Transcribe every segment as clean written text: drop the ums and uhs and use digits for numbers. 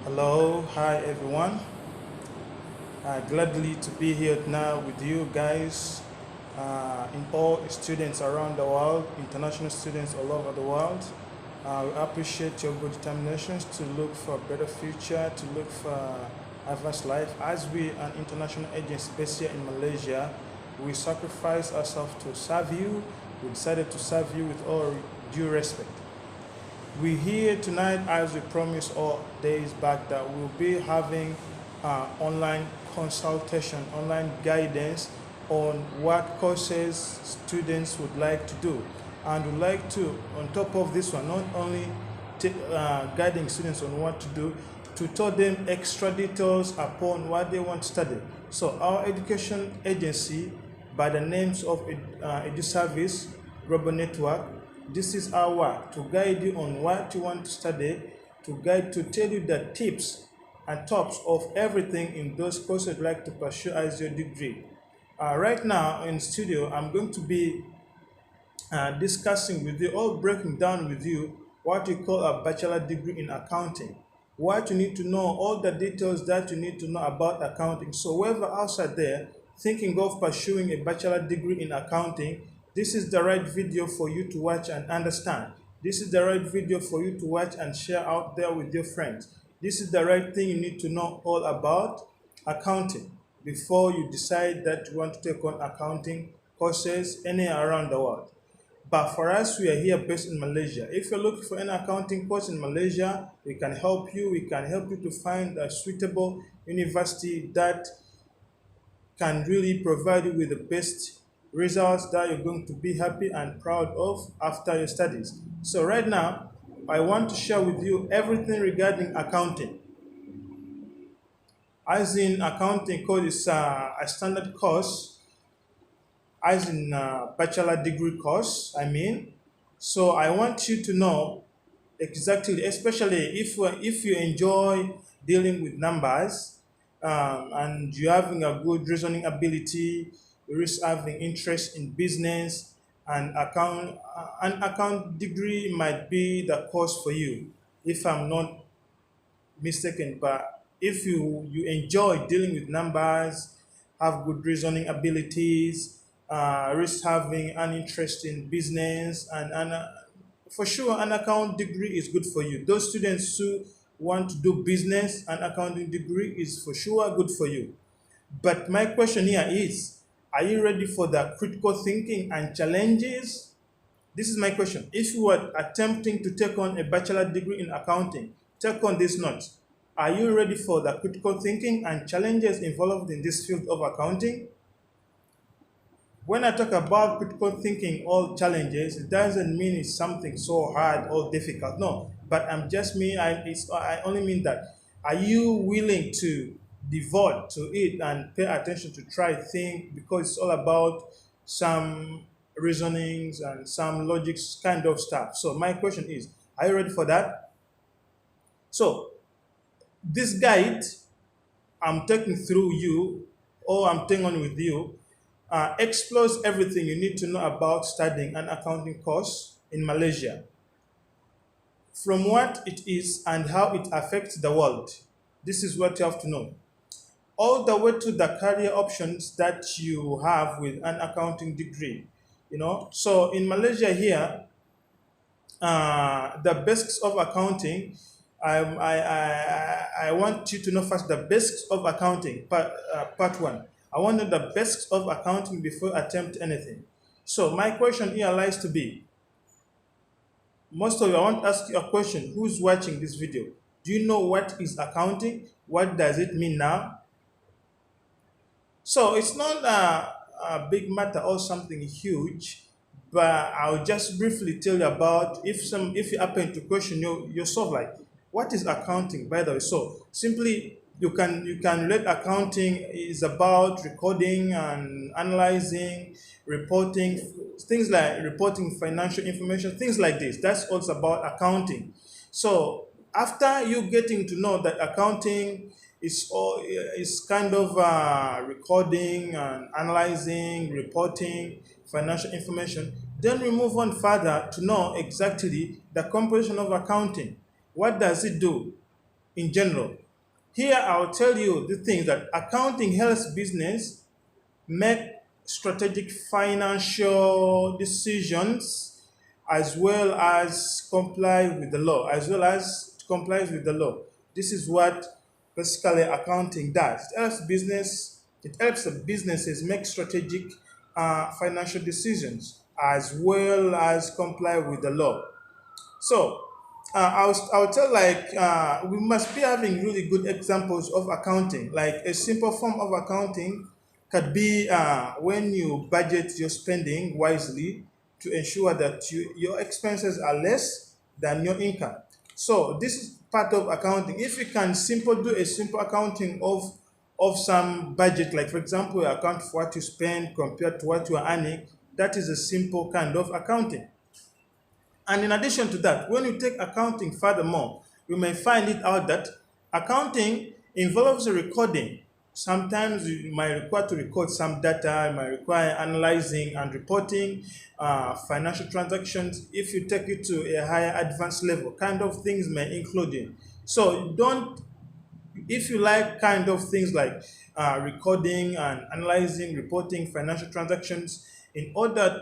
Hello, hi everyone. Gladly to be here now with you guys, in all students around the world, international students all over the world. We appreciate your good determinations to look for a better future, to look for advanced life. As we an international agency based here in Malaysia, we sacrifice ourselves to serve you. We decided to serve you with all due respect. We're here tonight, as we promised all days back, that we'll be having online consultation, online guidance on what courses students would like to do. And we'd like to, on top of this one, not only guiding students on what to do, to tell them extra details upon what they want to study. So our education agency, by the names of EduService Global Network, this is our work to guide you on what you want to study, to tell you the tips and tops of everything in those courses you'd like to pursue as your degree. Right now in studio, I'm going to be discussing with you, or breaking down with you, what we call a bachelor degree in accounting. What you need to know, all the details that you need to know about accounting. So whoever outside there thinking of pursuing a bachelor degree in accounting, this is the right video for you to watch and understand. This is the right video for you to watch and share out there with your friends. This is the right thing you need to know all about accounting before you decide that you want to take on accounting courses anywhere around the world. But for us, we are here based in Malaysia. If you're looking for an accounting course in Malaysia, we can help you. We can help you to find a suitable university that can really provide you with the best results that you're going to be happy and proud of after your studies. So right now, I want to share with you everything regarding accounting. As in accounting course is a standard course, as in bachelor degree course, I mean. So I want you to know exactly, especially if you enjoy dealing with numbers, and you're having a good reasoning ability, you're having interest in business and an account degree might be the course for you, if I'm not mistaken. But if you enjoy dealing with numbers, have good reasoning abilities, risk having an interest in business, and for sure an account degree is good for you. Those students who want to do business, an accounting degree is for sure good for you. But my question here is, are you ready for the critical thinking and challenges? This is my question. If you are attempting to take on a bachelor degree in accounting, take on this note. Are you ready for the critical thinking and challenges involved in this field of accounting? When I talk about critical thinking or challenges, it doesn't mean it's something so hard or difficult. No, but I'm just me. I only mean that. Are you willing to devote to it and pay attention to try think, because it's all about some reasonings and some logics kind of stuff. So my question is, are you ready for that? So this guide I'm taking through you, or I'm taking on with you, explores everything you need to know about studying an accounting course in Malaysia, from what it is and how it affects the world. This is what you have to know. All the way to the career options that you have with an accounting degree. So in Malaysia here, the basics of accounting. I want you to know first the basics of accounting, part one. I want to know the basics of accounting before I attempt anything. So my question here lies to be, most of you, I want to ask you a question. Who's watching this video? Do you know what is accounting? What does it mean now? So it's not a big matter or something huge, but I'll just briefly tell you about, if you happen to question yourself, like, what is accounting, by the way? So simply, you can relate accounting is about recording and analyzing, reporting, things like reporting financial information, things like this. That's also about accounting. So after you getting to know that accounting is kind of recording and analyzing, reporting financial information, then we move on further to know exactly the composition of accounting. What does it do in general. Here, I'll tell you the things that accounting helps business make strategic financial decisions as well as comply with the law, as well as complies with the law. This is what basically accounting does. It helps the businesses make strategic financial decisions as well as comply with the law. So I'll tell like we must be having really good examples of accounting. Like a simple form of accounting could be when you budget your spending wisely to ensure that your expenses are less than your income. So this is part of accounting. If you can do a simple accounting of some budget, like for example, you account for what you spend compared to what you are earning, that is a simple kind of accounting. And in addition to that, when you take accounting furthermore, you may find it out that accounting involves a recording. Sometimes you might require to record some data, you might require analyzing and reporting financial transactions. If you take it to a higher advanced level, kind of things may include it. So don't if you like kind of things like recording and analyzing, reporting financial transactions, in order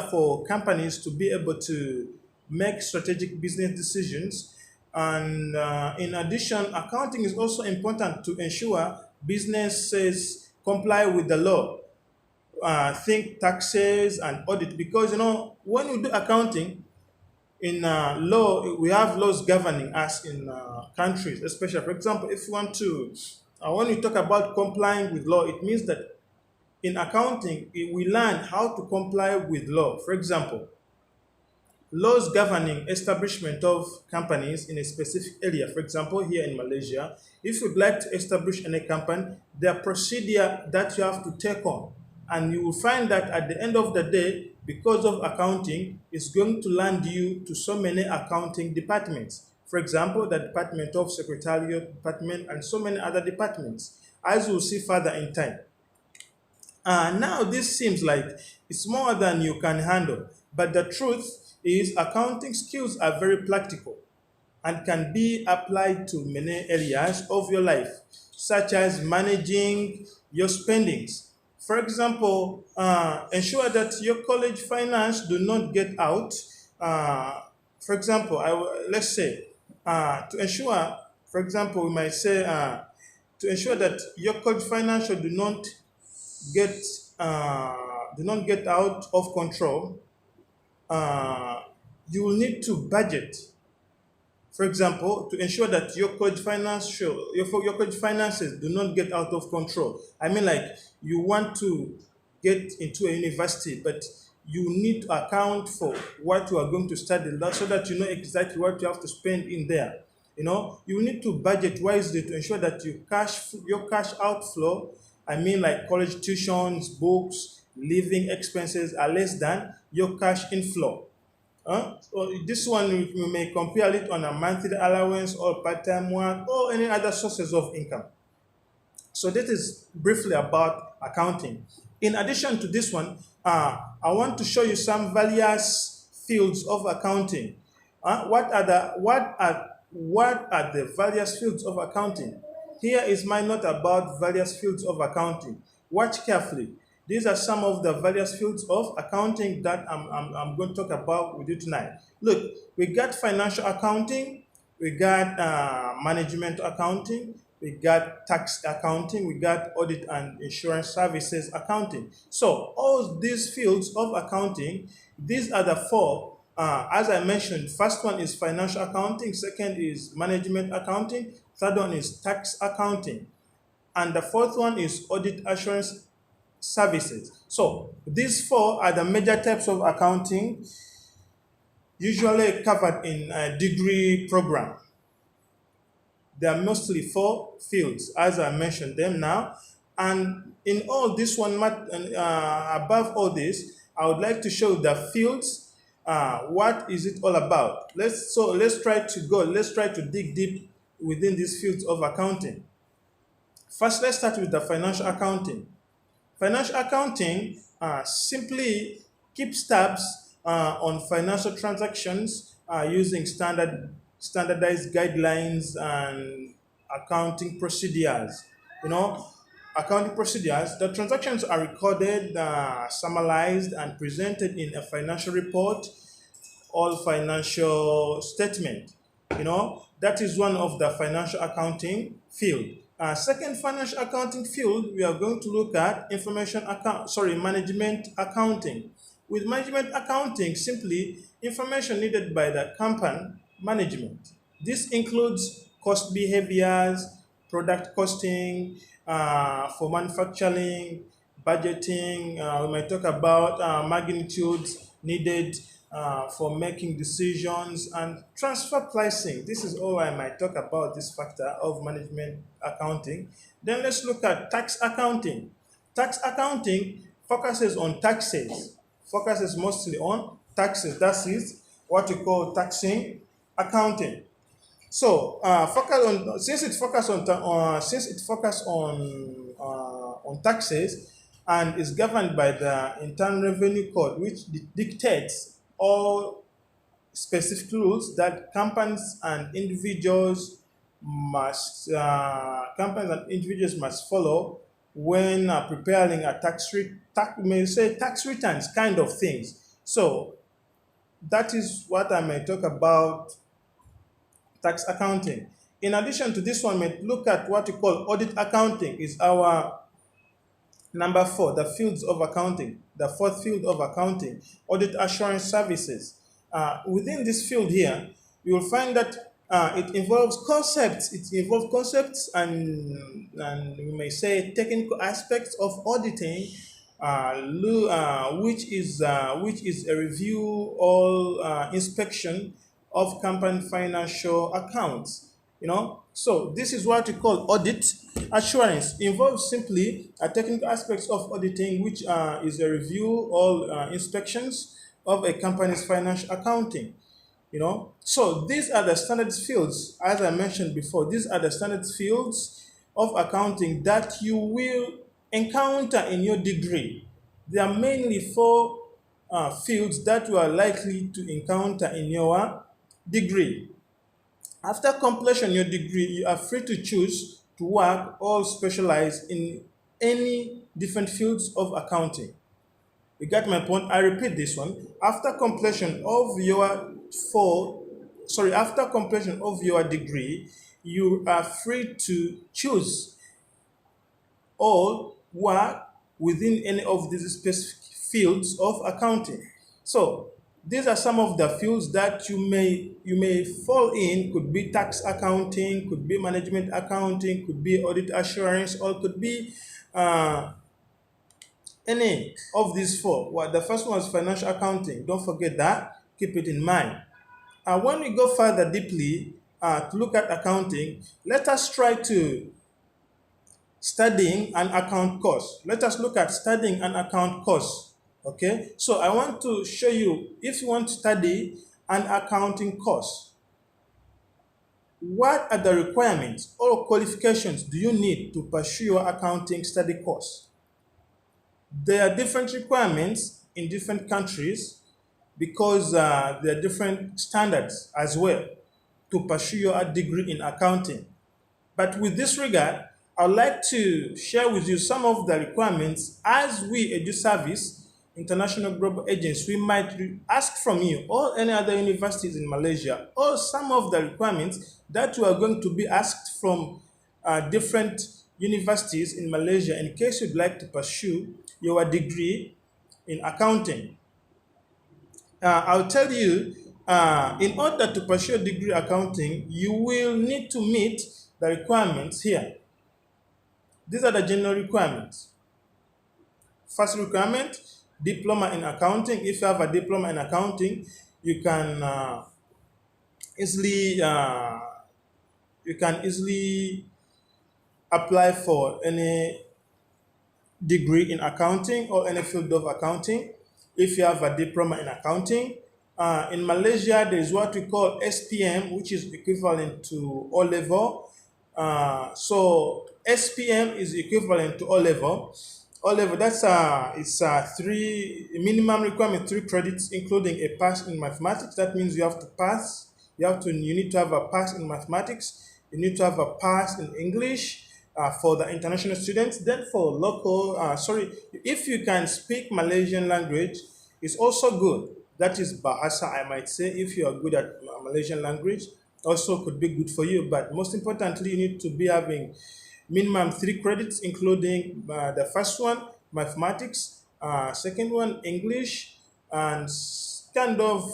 for companies to be able to make strategic business decisions, and in addition, accounting is also important to ensure businesses comply with the law. Think taxes and audit, because when you do accounting, in law, we have laws governing us in countries, especially, for example, if you want to, when we talk about complying with law, it means that in accounting, we learn how to comply with law. For example, laws governing establishment of companies in a specific area. For example, here in Malaysia, if you'd like to establish any company, there are procedure that you have to take on. And you will find that at the end of the day, because of accounting, it's going to land you to so many accounting departments. For example, the Department of Secretariat Department and so many other departments, as we'll see further in time. Now, this seems like it's more than you can handle, but the truth is, accounting skills are very practical and can be applied to many areas of your life, such as managing your spendings. For example, ensure that your college finance do not get out. For example, let's say to ensure, for example, we might say to ensure that your college financial get uh, do not get out of control. You will need to budget, for example, to ensure that your college finances do not get out of control. I mean, like, you want to get into a university, but you need to account for what you are going to study, so that you know exactly what you have to spend in there. You need to budget wisely to ensure that your cash outflow, I mean, like college tuitions, books, living expenses, are less than your cash inflow. So this one, we may compare it on a monthly allowance or part-time work or any other sources of income. So that is briefly about accounting. In addition to this one, I want to show you some various fields of accounting. What are the various fields of accounting? Here is my note about various fields of accounting. Watch carefully. These are some of the various fields of accounting that I'm going to talk about with you tonight. Look, we got financial accounting, we got management accounting, we got tax accounting, we got audit and insurance services accounting. So all these fields of accounting, these are the four. As I mentioned, first one is financial accounting, second is management accounting, third one is tax accounting, and the fourth one is audit assurance services. So these four are the major types of accounting usually covered in a degree program. There are mostly four fields, as I mentioned them now. And in all this one, above all this, I would like to show the fields. What is it all about? Let's try to dig deep within these fields of accounting. First, let's start with the financial accounting. Financial accounting simply keeps tabs on financial transactions using standard standardized guidelines and accounting procedures. You know, accounting procedures. The transactions are recorded, summarized, and presented in a financial report, all financial statement. That is one of the financial accounting field. Second financial accounting field, we are going to look at management accounting. With management accounting, simply information needed by the company management. This includes cost behaviors, product costing, for manufacturing, budgeting. We might talk about magnitudes needed for making decisions, and transfer pricing. This is all I might talk about this factor of management accounting. Then let's look at tax accounting. Tax accounting focuses on taxes, focuses mostly on taxes. That is what we call taxing accounting. So, focus on since it focus on on taxes and is governed by the Internal Revenue Code, which dictates all specific rules that companies and individuals must follow when preparing a may say tax returns kind of things. So that is what I may talk about tax accounting. In addition to this one, we may look at what we call audit accounting is our number four, the fields of accounting, the fourth field of accounting, audit assurance services. Within this field here, you will find that it involves concepts. It involves concepts and we may say technical aspects of auditing, which is a review or inspection of company financial accounts. So this is what we call audit assurance. Involves simply technical aspects of auditing, which is a review or inspections of a company's financial accounting. So these are the standard fields, as I mentioned before. These are the standard fields of accounting that you will encounter in your degree. There are mainly four fields that you are likely to encounter in your degree. After completion of your degree, you are free to choose to work or specialize in any different fields of accounting. You get my point? I repeat this one. After completion of your degree, you are free to choose or work within any of these specific fields of accounting. So these are some of the fields that you may fall in. Could be tax accounting, could be management accounting, could be audit assurance, or could be any of these four. Well, the first one is financial accounting. Don't forget that. Keep it in mind. When we go further deeply to look at accounting, let us try to studying an account course. Let us look at studying an account course. Okay, so I want to show you, if you want to study an accounting course, what are the requirements or qualifications do you need to pursue your accounting study course? There are different requirements in different countries because there are different standards as well to pursue your degree in accounting. But with this regard, I'd like to share with you some of the requirements as we EduService, International Global Agency, we might ask from you or any other universities in Malaysia, or some of the requirements that you are going to be asked from different universities in Malaysia in case you'd like to pursue your degree in accounting. I'll tell you, in order to pursue degree accounting, you will need to meet the requirements here. These are the general requirements. First requirement, diploma in accounting. If you have a diploma in accounting, you can easily apply for any degree in accounting or any field of accounting. If you have a diploma in accounting, in Malaysia, there is what we call SPM, which is equivalent to O level. So SPM is equivalent to O level. O level, that's it's three minimum requirement, 3 credits, including a pass in mathematics. That means you have to pass You need to have a pass in mathematics. You need to have a pass in English for the international students. Then for local, sorry, if you can speak Malaysian language, it's also good. That is Bahasa, I might say. If you are good at Malaysian language, also could be good for you. But most importantly, you need to be having minimum 3 credits, including the first one, mathematics, second one, English, and kind of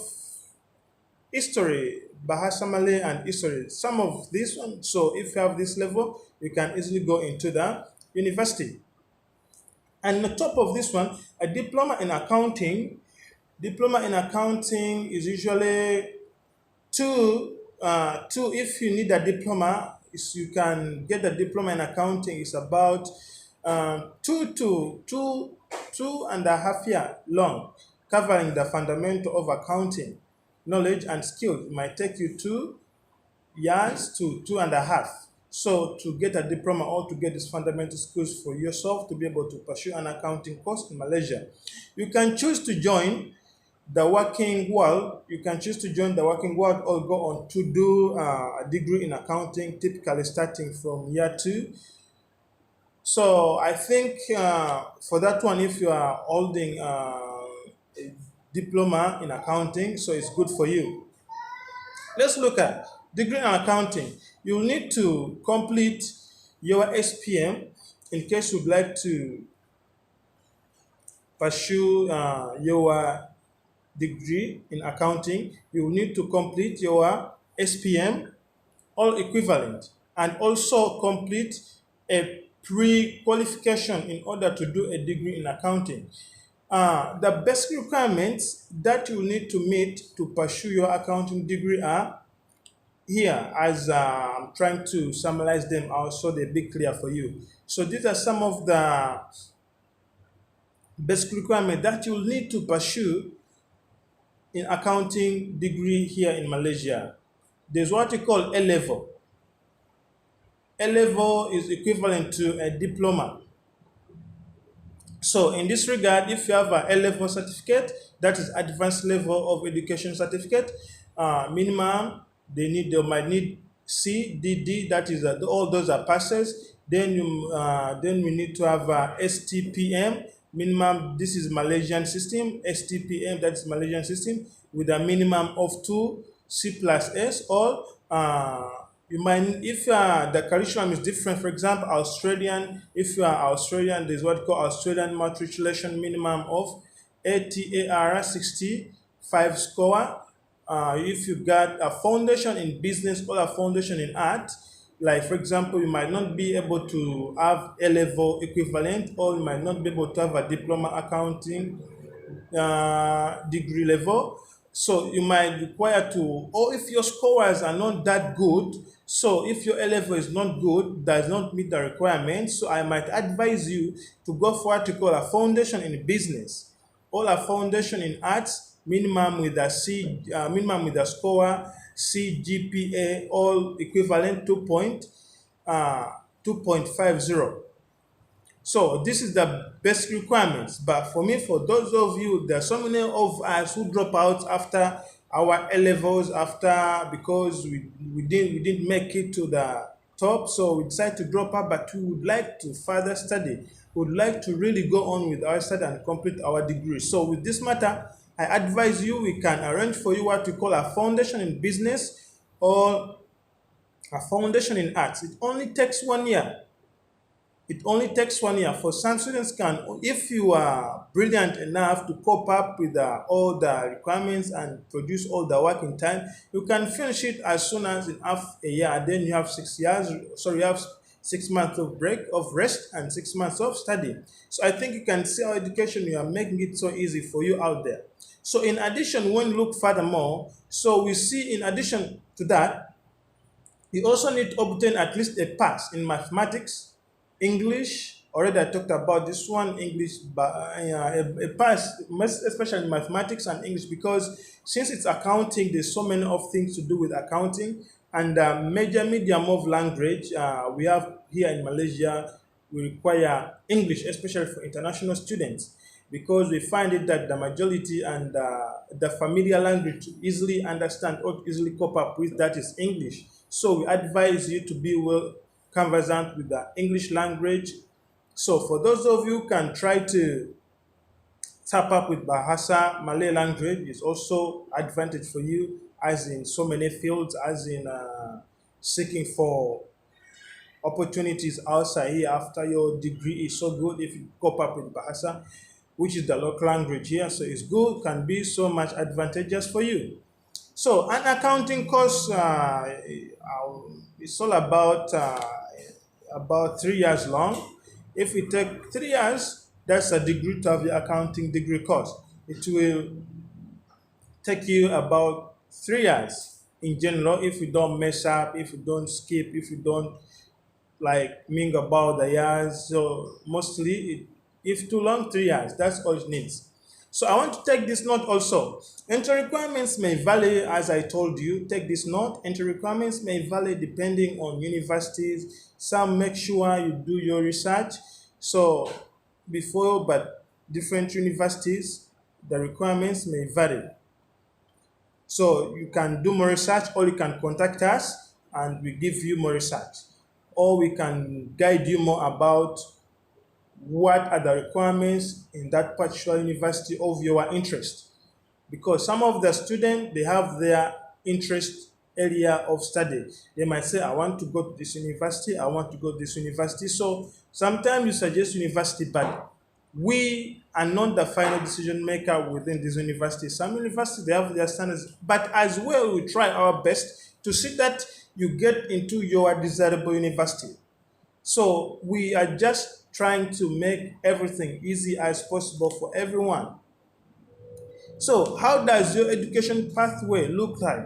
history, Bahasa Malay and history. Some of this one. So if you have this level, you can easily go into the university. And on top of this one, a diploma in accounting. Diploma in accounting is usually two. If you need a diploma, is you can get a diploma in accounting. It's about 2 and a half year long, covering the fundamental of accounting knowledge and skills. It might take you 2 years to 2.5. So to get a diploma or to get these fundamental skills for yourself to be able to pursue an accounting course in Malaysia, you can choose to join the working world. You can choose to join the working world or go on to do a degree in accounting, typically starting from year 2. So I think for that one, if you are holding a diploma in accounting, so it's good for you. Let's look at degree in accounting. You'll need to complete your SPM in case you'd like to pursue your degree in accounting. You will need to complete your SPM, all equivalent, and also complete a pre-qualification in order to do a degree in accounting. The basic requirements that you need to meet to pursue your accounting degree are here, as I'm trying to summarize them out so they be clear for you. So these are some of the basic requirements that you'll need to pursue in accounting degree here in Malaysia. There's what we call A level. A level is equivalent to a diploma. So in this regard, if you have a A-level certificate, that is advanced level of education certificate, minimum, they might need C, D, D, that is all those are passes. Then we need to have STPM, minimum, this is Malaysian system, STPM, that's Malaysian system, with a minimum of 2 C plus S, or you might, if the curriculum is different, for example, Australian, if you are Australian, there's what called Australian matriculation minimum of ATAR 65 score. If you got a foundation in business or a foundation in art, like for example, you might not be able to have A level equivalent, or you might not be able to have a diploma accounting degree level. So you might require to, or if your scores are not that good, so if your A level is not good, does not meet the requirements, so I might advise you to go for what you call a foundation in business or a foundation in arts, minimum with a C, minimum with a score CGPA, all equivalent 2.50. So this is the best requirements. But for me, for those of you, there are so many of us who drop out after our A levels, after because we didn't make it to the top, so we decided to drop out. But we would like to further study. We would like to really go on with our study and complete our degree. So with this matter, I advise you, we can arrange for you what we call a foundation in business or a foundation in arts. It only takes 1 year. It only takes 1 year. For some students can, if you are brilliant enough to cope up with all the requirements and produce all the work in time, you can finish it as soon as in half a year. And then you have 6 years, sorry, you have 6 months of break, of rest, and 6 months of study. So I think you can see our education, we are making it so easy for you out there. So in addition, when you look furthermore, so we see in addition to that, you also need to obtain at least a pass in mathematics, English. Already I talked about this one, English, but a pass, especially in mathematics and English, because since it's accounting, there's so many of things to do with accounting. And major medium of language we have here in Malaysia, we require English, especially for international students. because we find it that the majority and the familiar language to easily understand or to easily cope up with, that is English. So we advise you to be well conversant with the English language. So for those of you who can try to tap up with Bahasa, Malay language is also advantage for you, as in so many fields, as in seeking for opportunities outside here after your degree is so good if you cope up with Bahasa, which is the local language here. So it's good, can be so much advantageous for you. So an accounting course, it's all about 3 years long. If we take 3 years, that's a degree to have the accounting degree course. It will take you about 3 years in general if you don't mess up, if you don't skip, if you don't like ming about the years. So mostly, if too long, 3 years. That's all it needs. So I want to take this note also. Entry requirements may vary, as I told you. Take this note. Entry requirements may vary depending on universities. Some make sure you do your research. So before, but different universities, the requirements may vary. So you can do more research, or you can contact us and we give you more research. Or we can guide you more about what are the requirements in that particular university of your interest. Because some of the students, they have their interest area of study. They might say, I want to go to this university, I want to go to this university. So sometimes you suggest university, but we are not the final decision maker within this university. Some universities, they have their standards, but as well, we try our best to see that you get into your desirable university. So we are just trying to make everything easy as possible for everyone. So how does your education pathway look like?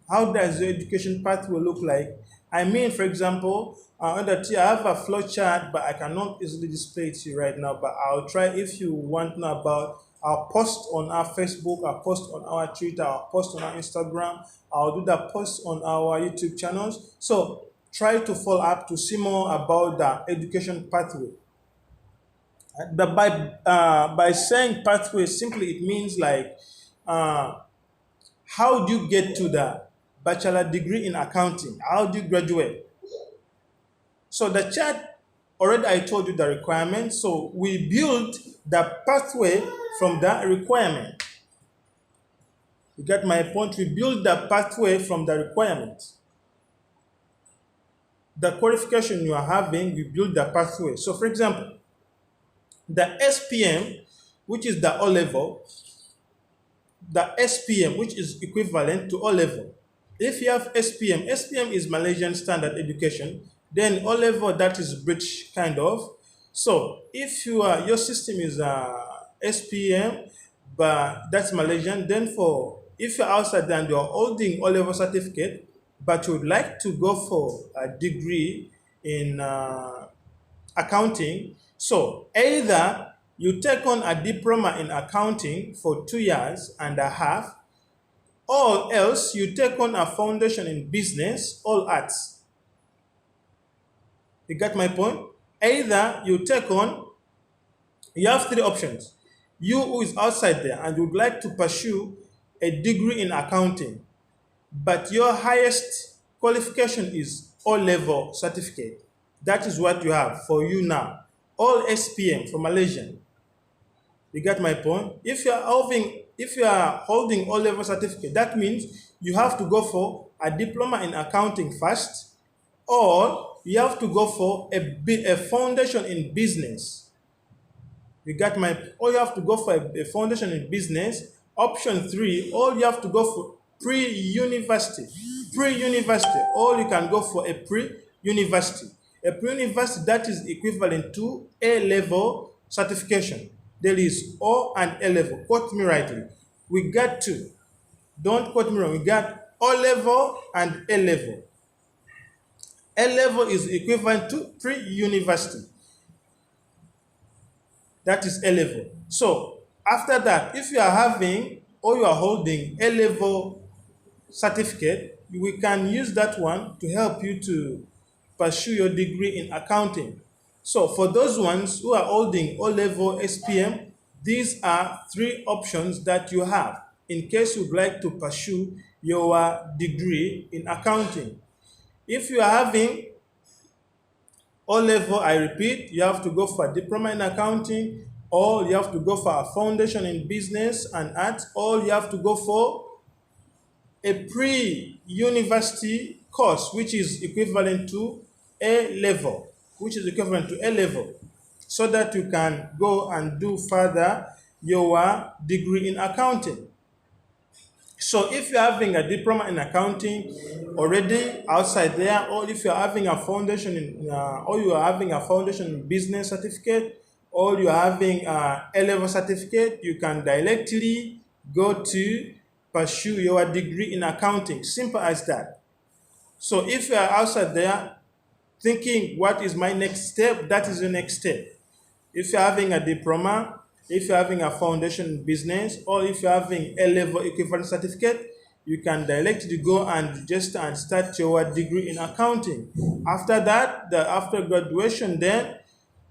How does your education pathway look like? I mean, for example, under T, I have a flow chart, but I cannot easily display it to you right now. But I'll try. If you want to know about, I'll post on our Facebook, I'll post on our Twitter, I'll post on our Instagram, I'll do the post on our YouTube channels. So try to follow up to see more about the education pathway. But by saying pathway, simply it means like uh, how do you get to the bachelor degree in accounting? How do you graduate? So the chart, already I told you the requirements. So we build the pathway from that requirement. You get my point? We build the pathway from the requirements. The qualification you are having, we build the pathway. So for example, the SPM, which is the O level, the SPM, which is equivalent to O level. If you have SPM, SPM is Malaysian Standard Education, then O level, that is British kind of. So if your system is SPM, but that's Malaysian, then for if you're outside and you're holding O level certificate, but you would like to go for a degree in accounting, so either you take on a diploma in accounting for 2 years and a half, or else you take on a foundation in business, all arts. You got my point? Either you take on, you have three options. You who is outside there and would like to pursue a degree in accounting, but your highest qualification is O level certificate. That is what you have for you now. All SPM for Malaysian. You get my point? If you are holding O level certificate, that means you have to go for a diploma in accounting first, or you have to go for a foundation in business. You got my, or you have to go for a foundation in business. Option three, or you have to go for pre-university. Pre-university, or you can go for a pre-university. A pre-university, that is equivalent to A level certification. There is O and A level. Quote me rightly. We got two. Don't quote me wrong. We got O level and A level. A level is equivalent to pre-university. That is A level. So after that, if you are having or you are holding A level certificate, we can use that one to help you to pursue your degree in accounting. So for those ones who are holding O level SPM, These are three options that you have in case you'd like to pursue your degree in accounting. If you are having O level, I repeat, you have to go for a diploma in accounting, or you have to go for a foundation in business and arts, or you have to go for a pre-university course, which is equivalent to A level, so that you can go and do further your degree in accounting. So if you're having a diploma in accounting already outside there, or if you're having a foundation or you are having a foundation in business certificate, or you are having a A-level certificate, you can directly go to pursue your degree in accounting. Simple as that. So if you are outside there thinking, what is my next step? That is the next step. If you're having a diploma, if you're having a foundation in business, or if you're having a level equivalent certificate, you can directly go and register and start your degree in accounting. After that, after graduation, then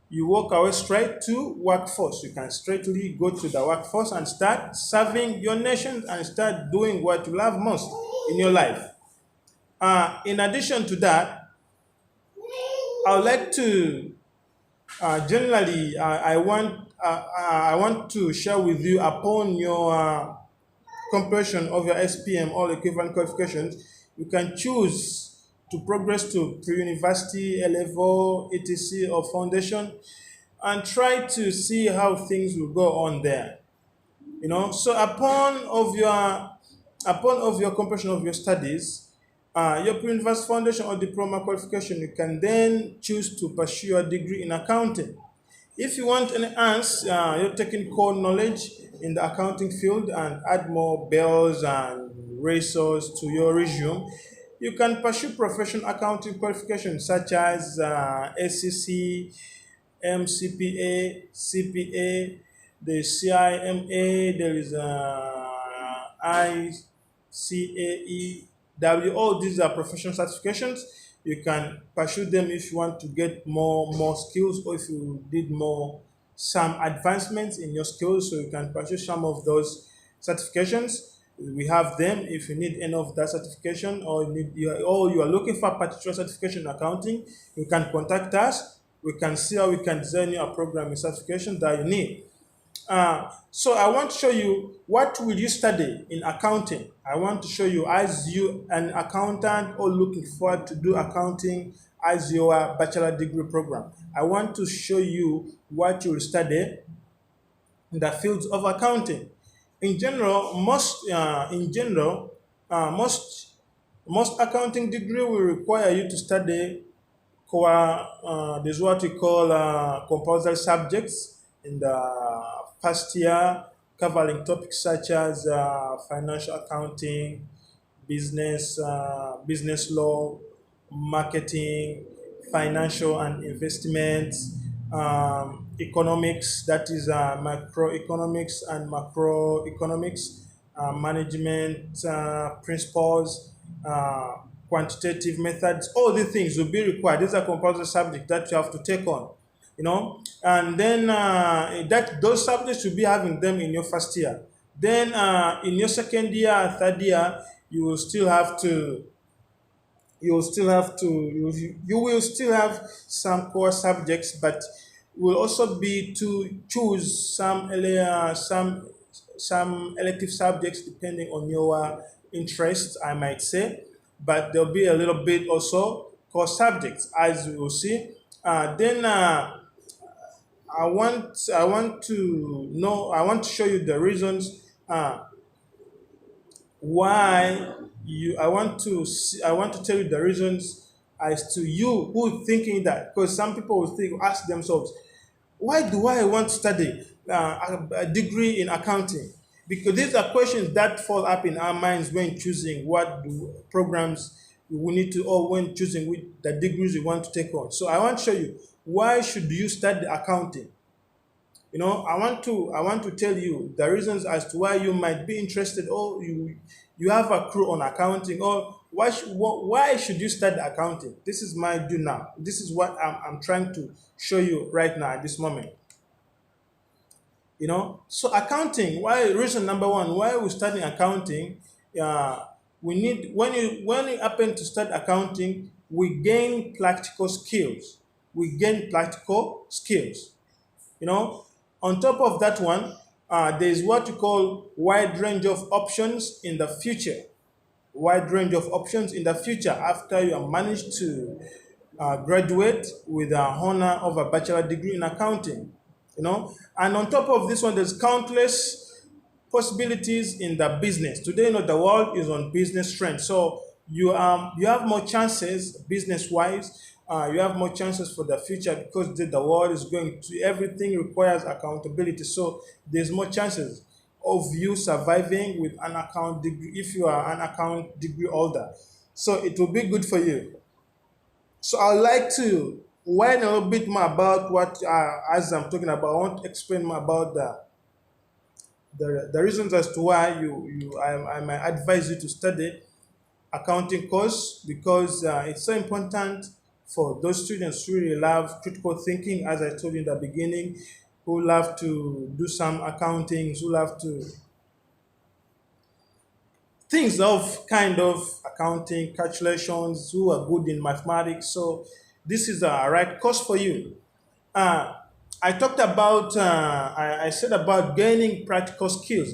you walk away straight to workforce. You can straightly go to the workforce and start serving your nation and start doing what you love most in your life. In addition to that, I would like to generally, I want to share with you upon your comparison of your SPM or equivalent qualifications. You can choose to progress to pre-university, A level, etc., or foundation, and try to see how things will go on there. So upon of your completion of your studies, your pre-university foundation or diploma qualification, you can then choose to pursue your degree in accounting. If you want to enhance your technical knowledge in the accounting field and add more bells and whistles to your resume, you can pursue professional accounting qualifications such as SCC, MCPA, CPA, the CIMA, there is ICAEW. All these are professional certifications. You can pursue them if you want to get more skills, or if you need some advancements in your skills. So you can pursue some of those certifications. We have them. If you need any of that certification, or you are looking for a particular certification in accounting, you can contact us. We can see how we can design you a program in certification that you need. So I want to show you what will you study in accounting. I want to show you, as you an accountant or looking forward to do accounting as your bachelor degree program. I want to show you what you will study in the fields of accounting. In general, most accounting degree will require you to study core. There's what we call compulsory subjects in the first year, covering topics such as financial accounting, business law, marketing, financial and investments, economics, that is microeconomics and macroeconomics, management principles, quantitative methods. All these things will be required. These are compulsory subjects that you have to take on, and then that those subjects you'll be having them in your first year. Then in your second year, third year, you will still have to you will still have some core subjects, but will also be to choose some elective subjects depending on your interests, I might say. But there'll be a little bit also core subjects, as we will see. Then I want to show you the reasons why you I want to tell you the reasons as to you who thinking that, because some people will ask themselves, why do I want to study a degree in accounting? Because these are questions that fall up in our minds when choosing programs we need to, or when choosing the degrees we want to take on. So I want to show you, why should you study accounting? I want to tell you the reasons as to why you might be interested, or you have a clue on accounting, or why should you study accounting. This is my do now. This is what I'm trying to show you right now at this moment. So accounting, why reason number one why we studying accounting, uh, we need when you happen to start accounting, we gain practical skills. We gain practical skills. On top of that one, there is what you call wide range of options in the future. Wide range of options in the future after you have managed to graduate with a honor of a bachelor degree in accounting. And on top of this one, there's countless possibilities in the business. Today, the world is on business trend. So you have more chances business wise. You have more chances for the future because the world is going to everything requires accountability. So there's more chances of you surviving with an account degree if you are an account degree holder. So it will be good for you. So I'd like to whine a little bit more about what, as I'm talking about, I want to explain more about the reasons as to why I might advise you to study accounting course because it's so important for those students who really love critical thinking, as I told you in the beginning, who love to do some accounting, who love to things of kind of accounting, calculations, who are good in mathematics. So this is the right course for you. Uh, I said about gaining practical skills.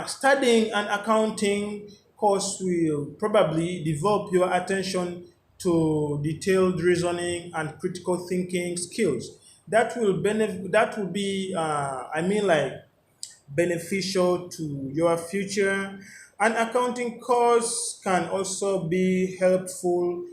Studying an accounting course will probably develop your attention to detailed reasoning and critical thinking skills. That will be, like beneficial to your future. An accounting course can also be helpful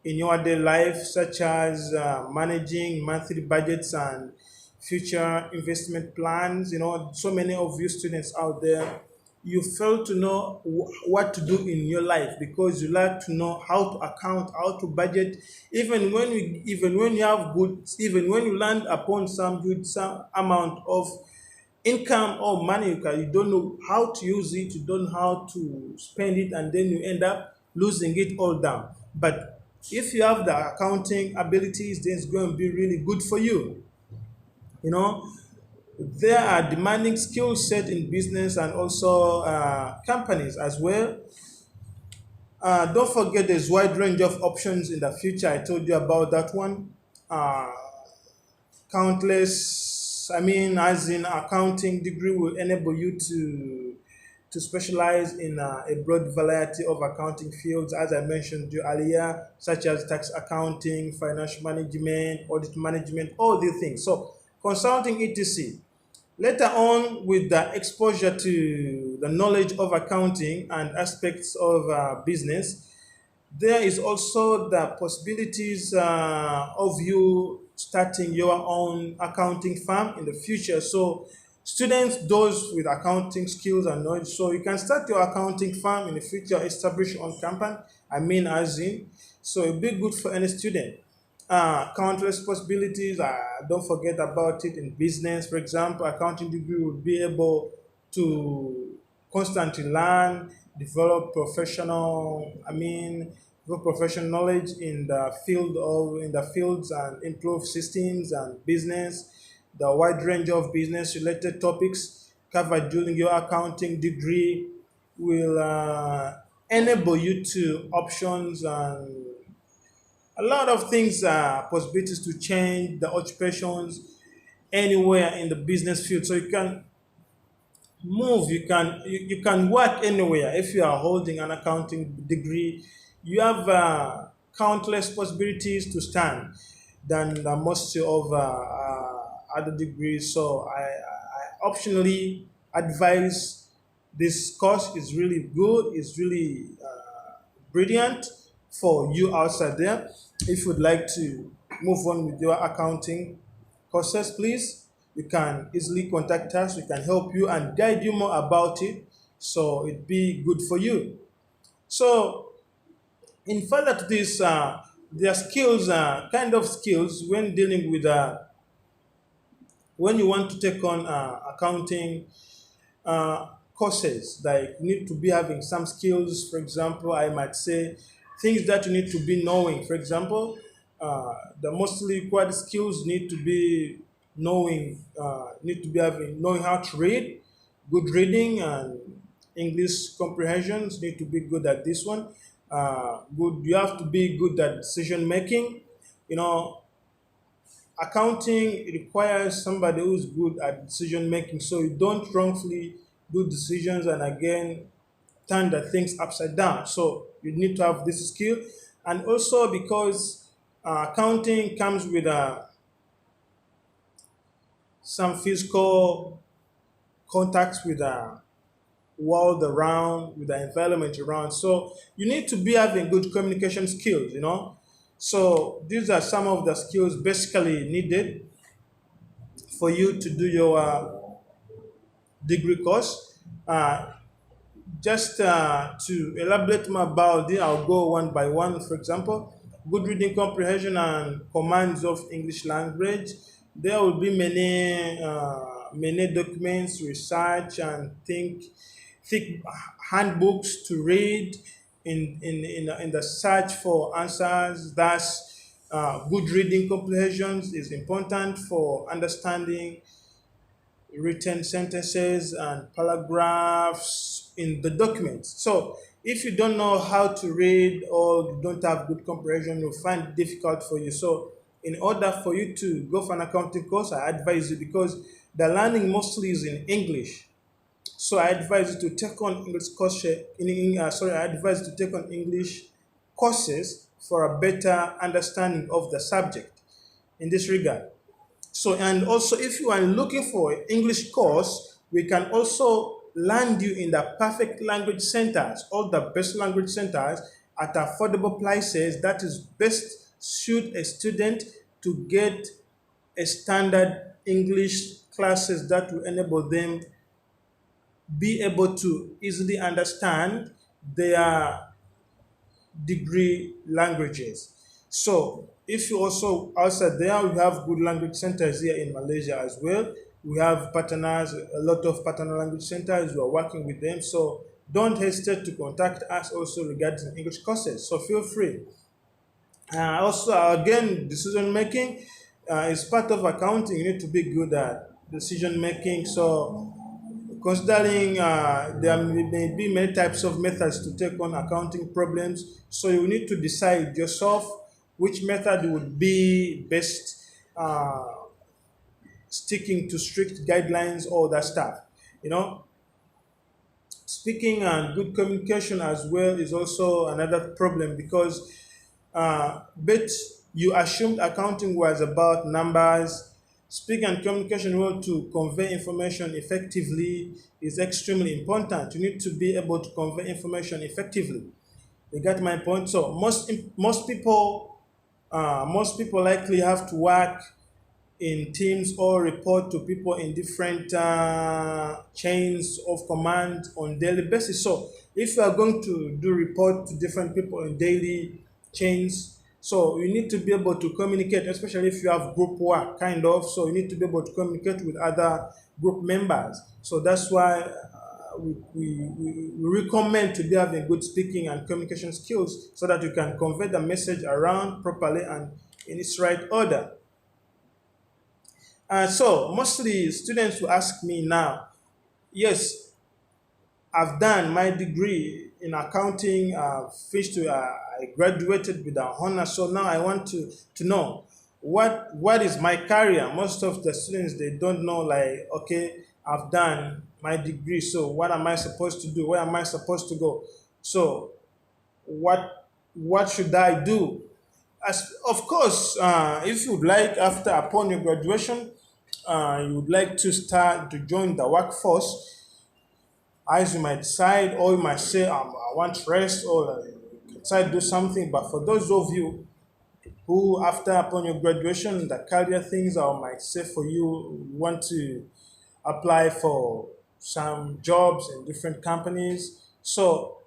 in your daily life, such as managing monthly budgets and future investment plans. So many of you students out there, you fail to know what to do in your life because you like to know how to account, how to budget. Even when you have good, even when you land upon some amount of income or money, you don't know how to use it, you don't know how to spend it, and then you end up losing it all down. But if you have the accounting abilities, then it's going to be really good for you. You know, there are demanding skill set in business and also companies as well. Don't forget there's wide range of options in the future. I told you about that one. Uh, Countless, as in accounting degree will enable you to specialize in a broad variety of accounting fields, as I mentioned you earlier, such as tax accounting, financial management, audit management, all these things. So consulting, etc. Later on, with the exposure to the knowledge of accounting and aspects of business, there is also the possibilities of you starting your own accounting firm in the future. So students, those with accounting skills and knowledge, so you can start your accounting firm in the future, establish your own company. As in, so it'll be good for any student. Countless possibilities. Don't forget about it in business. For example, accounting degree would be able to constantly learn, develop professional knowledge in the fields and improve systems and business. The wide range of business related topics covered during your accounting degree will enable you to options and a lot of things are possibilities to change the occupations anywhere in the business field. So you can move, you can work anywhere if you are holding an accounting degree. You have countless possibilities to stand than the most of other degrees. So I optionally advise this course is really good, it's really brilliant for you outside there. If you'd like to move on with your accounting courses, please, you can easily contact us. We can help you and guide you more about it. So it'd be good for you. So in further to this, their skills, kind of skills when dealing with, when you want to take on accounting courses, like you need to be having some skills. For example, I might say things that you need to be knowing. For example, the mostly required skills need to be. need to be having knowing how to read, good reading and English comprehensions. Need to be good at this one. Good, you have to be good at decision making. You know, accounting requires somebody who's good at decision making, so you don't wrongfully do decisions and again turn the things upside down. So you need to have this skill, and also because accounting comes with some physical contacts with the world around, with the environment around. So you need to be having good communication skills. So these are some of the skills basically needed for you to do your degree course. Just to elaborate more about it, I'll go one by one. For example, good reading comprehension and commands of English language. There will be many documents, research, and thick handbooks to read in the search for answers. Thus, good reading comprehensions is important for understanding written sentences and paragraphs in the document. So if you don't know how to read or you don't have good comprehension, you'll find it difficult for you. So in order for you to go for an accounting course, I advise you, because the learning mostly is in English. So I advise you to take on English course. I advise you to take on English courses for a better understanding of the subject in this regard. So, and also if you are looking for English course, we can also land you in the perfect language centers, all the best language centers at affordable prices that is best suit a student to get a standard English classes that will enable them be able to easily understand their degree languages. So if you also outside there, we have good language centers here in Malaysia as well. We have partners, a lot of partner language centers. We are working with them. So don't hesitate to contact us also regarding English courses. So feel free. Also, again, decision making is part of accounting. You need to be good at decision making. So considering there may be many types of methods to take on accounting problems, so you need to decide yourself which method would be best, sticking to strict guidelines, all that stuff. You know, speaking and good communication as well is also another problem, because but you assumed accounting was about numbers. Speaking and communication well to convey information effectively is extremely important. You need to be able to convey information effectively. You get my point. So most people likely have to work in teams or report to people in different chains of command on daily basis. So if you are going to do report to different people in daily chains, so you need to be able to communicate, especially if you have group work kind of. So you need to be able to communicate with other group members. So that's why we recommend to be having good speaking and communication skills, so that you can convey the message around properly and in its right order. So mostly students will ask me now, yes, I've done my degree in accounting, I graduated with an honor, so now I want to know what is my career. Most of the students, they don't know, like, okay, I've done my degree, so what am I supposed to do? Where am I supposed to go? So what should I do? As of course, if you'd like, after upon your graduation, you would like to start to join the workforce, as you might decide, or you might say, I want rest, or decide to do something. But for those of you who, after upon your graduation, the career things, I might say for you, want to apply for some jobs in different companies. So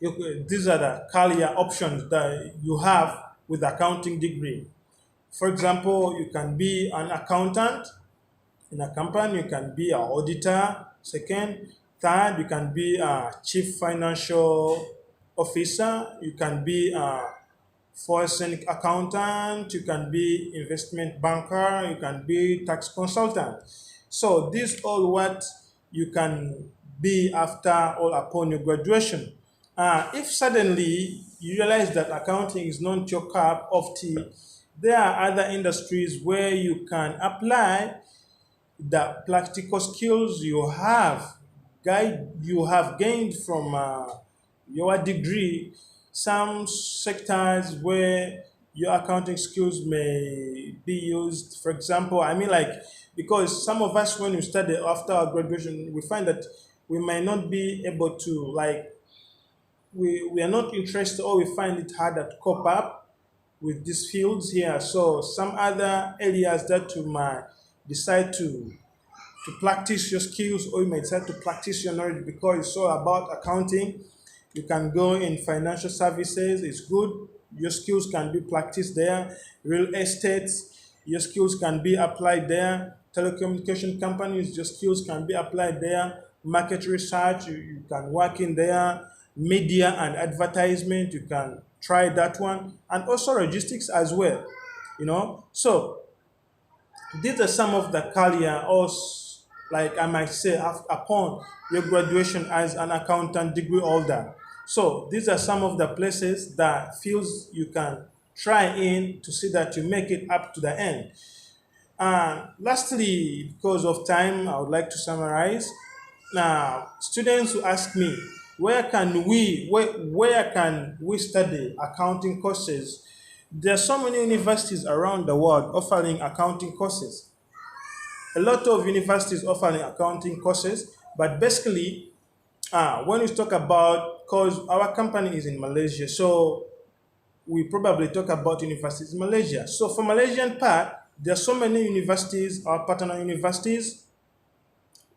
these are the career options that you have with accounting degree. For example, you can be an accountant in a company, you can be an auditor. Second, third, you can be a chief financial officer. You can be forensic accountant, you can be investment banker, you can be tax consultant. So this all what you can be after or upon your graduation. If suddenly you realize that accounting is not your cup of tea, there are other industries where you can apply the practical skills you have gained from your degree. Some sectors where your accounting skills may be used, for example, I mean, like, because some of us, when we study after our graduation, we find that we might not be able to, like, we are not interested, or we find it hard to cope up with these fields here. So some other areas that you might decide to practice your skills, or you may decide to practice your knowledge because it's all about accounting. You can go in financial services, it's good. Your skills can be practiced there. Real estate, your skills can be applied there. Telecommunication companies, your skills can be applied there. Market research, you can work in there. Media and advertisement, you can try that one. And also logistics as well. So these are some of the career, or like I might say, upon your graduation as an accountant degree holder. So these are some of the places that fields you can try in to see that you make it up to the end. And lastly, because of time, I would like to summarize. Now, students who ask me, where can we study accounting courses? There are so many universities around the world offering accounting courses. A lot of universities offering accounting courses, but basically, when we talk about, because our company is in Malaysia, so we probably talk about universities in Malaysia. So for Malaysian part, there are so many universities, our partner universities,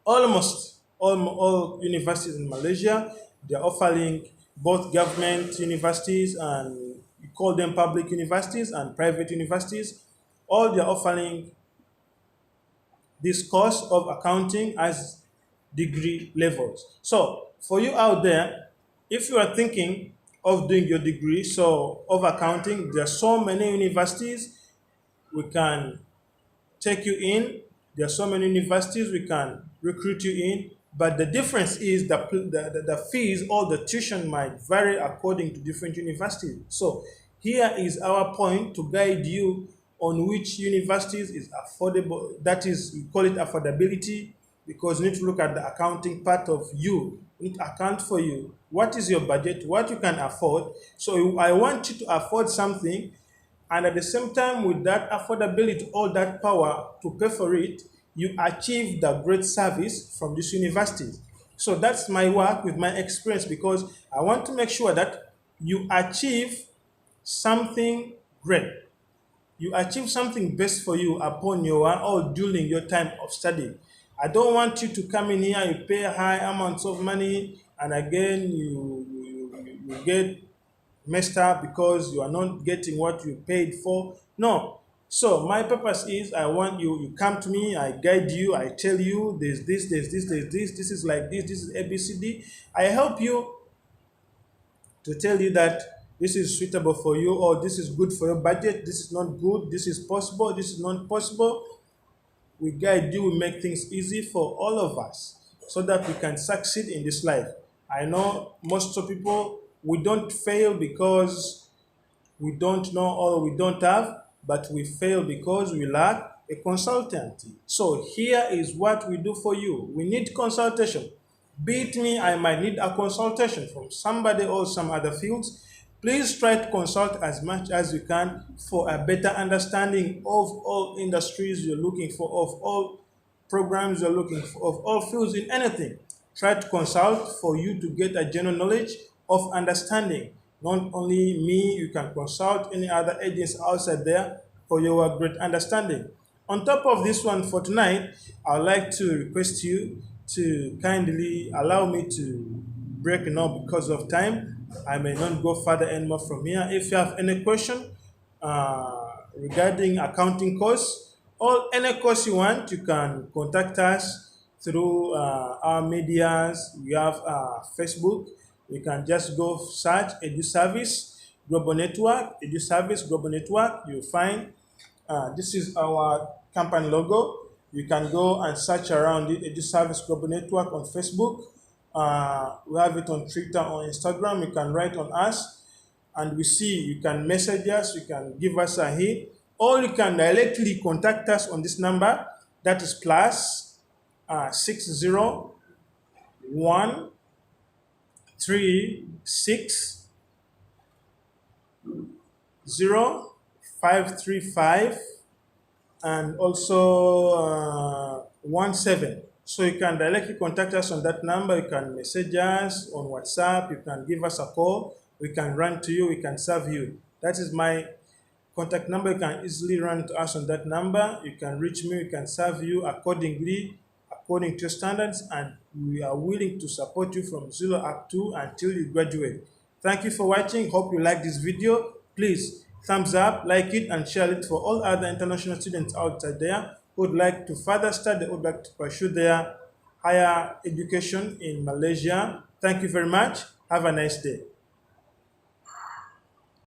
almost all universities in Malaysia, they're offering both government universities, and we call them public universities, and private universities. All they're offering this course of accounting as degree levels. So for you out there, if you are thinking of doing your degree, so of accounting, there are so many universities we can take you in. There are so many universities we can recruit you in. But the difference is the fees or the tuition might vary according to different universities. So here is our point to guide you on which universities is affordable. That is, we call it affordability, because you need to look at the accounting part of you. You need to account for you. What is your budget? What you can afford? So I want you to afford something, and at the same time, with that affordability, all that power to pay for it, you achieve the great service from this university. So that's my work with my experience, because I want to make sure that you achieve something great. You achieve something best for you upon your or during your time of study. I don't want you to come in here, you pay high amounts of money, and again you get messed up because you are not getting what you paid for. No. So my purpose is, I want you come to me, I guide you, I tell you this is like this is ABCD. I help you to tell you that this is suitable for you, or this is good for your budget, this is not good, this is possible, this is not possible. We guide you, we make things easy for all of us so that we can succeed in this life. I know most of people, we don't fail because we don't know or we don't have, but we fail because we lack a consultant. So here is what we do for you. We need consultation. Be it me, I might need a consultation from somebody or some other fields. Please try to consult as much as you can for a better understanding of all industries you're looking for, of all programs you're looking for, of all fields in anything. Try to consult for you to get a general knowledge of understanding. Not only me, you can consult any other agents outside there for your great understanding. On top of this one for tonight, I'd like to request you to kindly allow me to break now because of time. I may not go further anymore from here. If you have any question regarding accounting course or any course you want, you can contact us through our medias. We have Facebook. You can just go search Edu Service. Global Network, Edu Service Global Network. You'll find this is our company logo. You can go and search around it, Edu Service Global Network on Facebook. We have it on Twitter, on Instagram. You can write on us, and we see. You can message us. You can give us a hit, or you can directly contact us on this number. That is plus 601360535 and also 17. So you can directly contact us on that number. You can message us on WhatsApp. You can give us a call. We can run to you. We can serve you. That is my contact number. You can easily run to us on that number. You can reach me. We can serve you accordingly, according to your standards, and we are willing to support you from 0 up to until you graduate. Thank you for watching. Hope you like this video. Please thumbs up, like it, and share it for all other international students outside there who would like to further study, who would like to pursue their higher education in Malaysia. Thank you very much. Have a nice day.